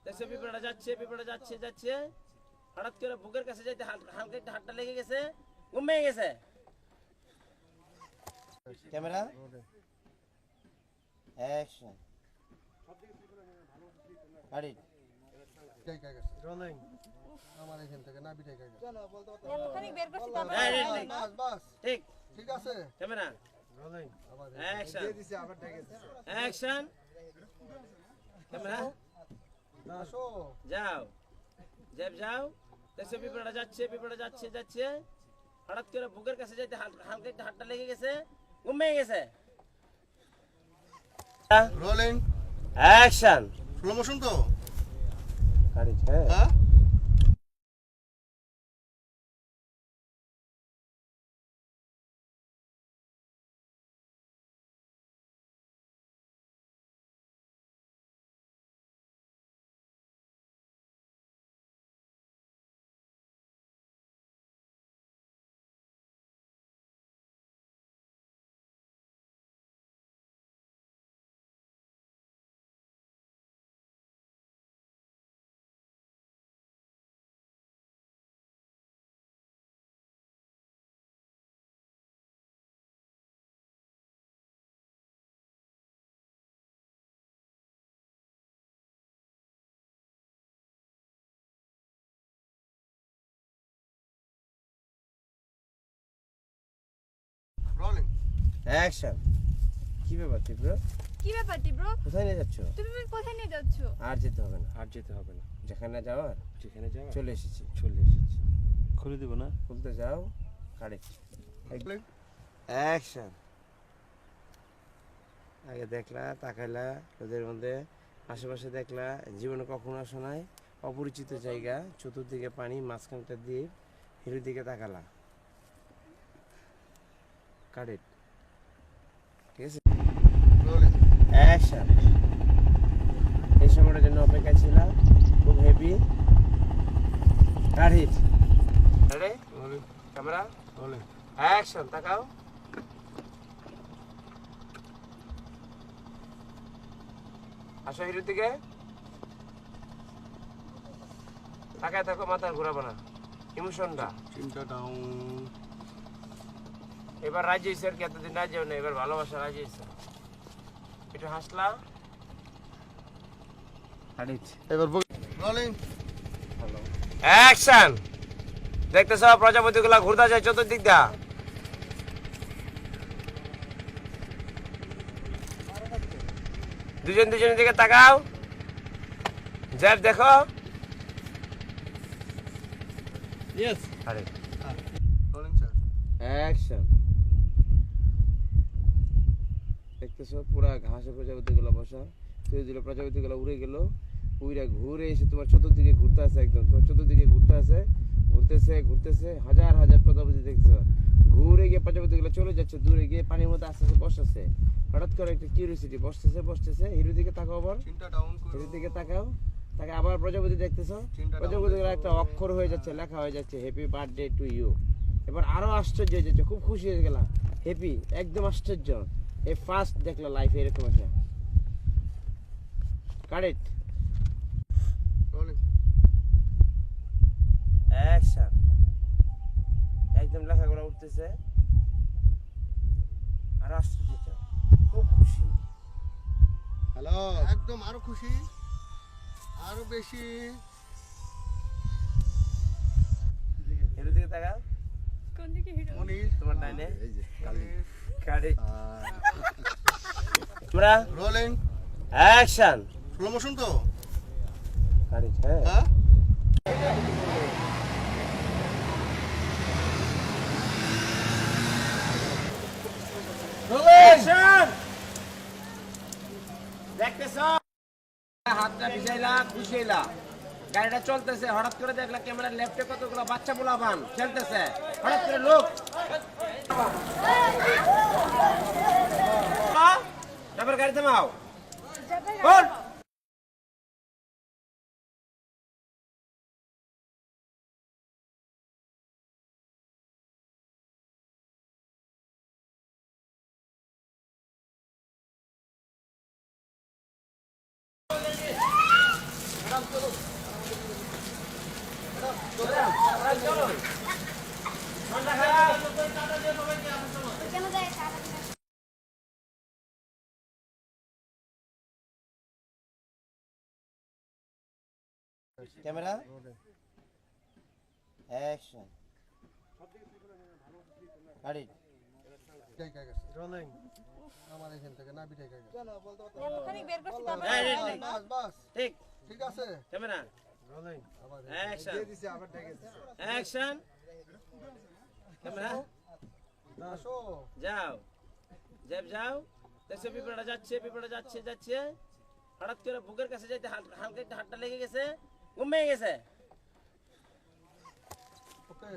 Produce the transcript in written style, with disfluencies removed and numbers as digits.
দেখছো পিঁপড়াটা যাচ্ছে হঠাৎ করে বুকের কাছে যাইতে হালকা একটু হাতটা লেগে গেছে, ঘুম ভেঙে গেছে। ক্যামেরা অ্যাকশন গাড়ি রোলিং আমার এখান থেকে না বিটাই গাড়ি এতখানি বের করছি বাস বাস ঠিক ঠিক আছে ক্যামেরা রোলিং অ্যাকশন দিয়ে দিছি আবার ঢেকে অ্যাকশন ক্যামেরা আসো যাও যাও দেখছো পিঁপড়াটা যাচ্ছে হঠাৎ করে বুকের কাছে যাইতে হালকা একটু হাতটা লেগে গেছে, ঘুম ভেঙে গেছে। রোলিং অ্যাকশন স্লো মোশন তো গাড়ি হ্যাঁ রোলিং অ্যাকশন কি ব্যাপার তীব্র, কি ব্যাপার ব্রো? কোথায় নিয়ে যাচ্ছ? তুমি কোথায় নিয়ে যাচ্ছ? আর যেতে হবে না যেখানে যাওয়া চলে এসেছি। খুলে দিব না? খুলতে যাও গাড়ি অ্যাকশন। আগে দেখলা তাকাইলা ওদের মধ্যে, আশেপাশে দেখলা, জীবনে কখনো আসো নাই, অপরিচিত জায়গা, চতুর্দিকে পানি, মাঝখানটা দিয়ে হিরোর দিকে তাকালা। কারেক্ট, ঠিক আছে। Rolling action. এই সময়টার জন্য অপেক্ষা ছিলাম, খুব heavy. Correct, ready, rolling camera rolling action. তাকাও, আসো হিরোর দিকে, তাকায় থাকো, মাথা ঘুরাবো না, ইমোশনটা। চিন্তা ডাউন এবার রাজি হয়েছে আর কি, এতদিন রাজি হয় না, এবার ভালোবাসা রাজি হয়েছে। একটু হাসলা, এবার রোলিং অ্যাকশন। দেখতেছ প্রজাপতি গুলা ঘুরতে যায় চতুর্দিক দা। দুজনের দিকে তাকাও, জ্যাব দেখো। ইয়েস আরে রোলিং স্যার অ্যাকশন। দেখতেছো পুরা ঘাসে প্রজাপতি গুলা বসা, তুই দিল প্রজাপতি গুলা উড়ে গেল, উইরা ঘুরে এসে তোমার চতুর্দিকে ঘুরতে আছে, একদম তোমার চতুর্দিকে ঘুরতেছে, হাজার প্রজাপতি দেখছো, ঘুরে গিয়ে প্রজাপতি গুলো চলে যাচ্ছে, দূরে গিয়ে পানির মধ্যে আস্তে আস্তে বসতেছে। হঠাৎ করে একটা কিউরিওসিটি, বসতেছে, হিরোর দিকে তাকাও, আবার চিন্তা ডাউন করো হিরোর দিকে তাকাও, তাকে আবার প্রজাপতি দেখতেছো, প্রজাপতি গুলো একটা অক্ষর হয়ে যাচ্ছে, লেখা হয়ে যাচ্ছে হ্যাপি বার্থডে টু ইউ। এবার আরো আশ্চর্য হয়ে যাচ্ছে, খুব খুশি হয়ে গেলা, হ্যাপি, একদম আশ্চর্য, এই ফার্স্ট দেখলো লাইফে এরকম একটা। Correct, rolling action. একদম লেখাগুলো উঠতেছে, আর আশ্চর্য, খুব খুশি। হ্যালো একদম আরো খুশি আরো বেশি হিরোর দিকে তাকাও, কোন দিকে হিরো? মনির তোমার ডাইনে এই যে কালি কারেক্ট। আমরা রোলিং অ্যাকশন। স্লো মোশন তো কারেক্ট, হ্যাঁ হ্যাঁ অ্যাকশন। দেখতেছ হাতটা ভিজাইলা, খুশি হইলা, গাড়িটা চলতেছে, হঠাৎ করে দেখলা ক্যামেরার লেফটে কতগুলো বাচ্চা পোলাপান খেলতেছে, হঠাৎ করে লোক তারপর গাড়ি থামাও, বল। ক্যামেরা অ্যাকশন গাড়ি টাকা গেছে রোলিং আমার এখান থেকে না বিটাই গেছে এতখানি বের করছি বাস বাস ঠিক ঠিক আছে ক্যামেরা রোলিং আবার অ্যাকশন দিয়ে দিছি আবার টাকা গেছে অ্যাকশন ক্যামেরা আসো যাও যাও দেখছো পিঁপড়াটা যাচ্ছে হঠাৎ করে বুকের কাছে যাইতে হালকা একটু হাতটা লেগে গেছে ঘুমিয়ে গেছে ওকে